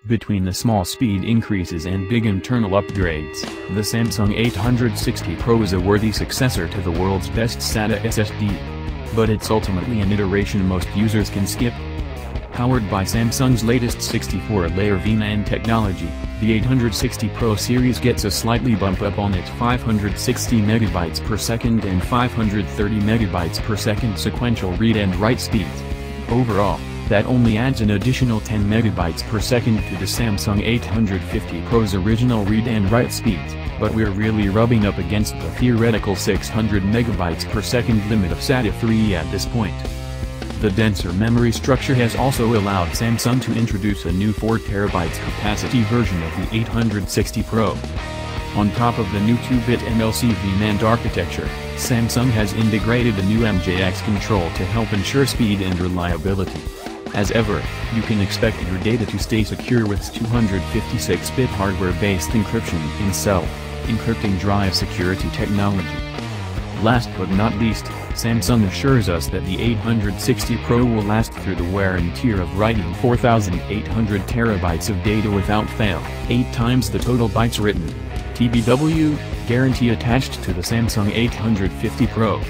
Between the small speed increases and big internal upgrades, the Samsung 860 Pro is a worthy successor to the world's best SATA SSD. But it's ultimately an iteration most users can skip. Powered by Samsung's latest 64-layer VNAND technology, the 860 Pro series gets a slightly bump up on its 560 MB per second and 530 MB per second sequential read and write speeds. Overall, that only adds an additional 10 MB per second to the Samsung 850 Pro's original read and write speeds, but we're really rubbing up against the theoretical 600 MB per second limit of SATA 3 at this point. The denser memory structure has also allowed Samsung to introduce a new 4TB capacity version of the 860 Pro. On top of the new 2-bit MLC VNAND architecture, Samsung has integrated a new MJX control to help ensure speed and reliability. As ever, you can expect your data to stay secure with 256-bit hardware-based encryption in self-encrypting drive security technology. Last but not least, Samsung assures us that the 860 Pro will last through the wear and tear of writing 4,800 terabytes of data without fail, 8 times the total bytes written. TBW, guarantee attached to the Samsung 850 Pro.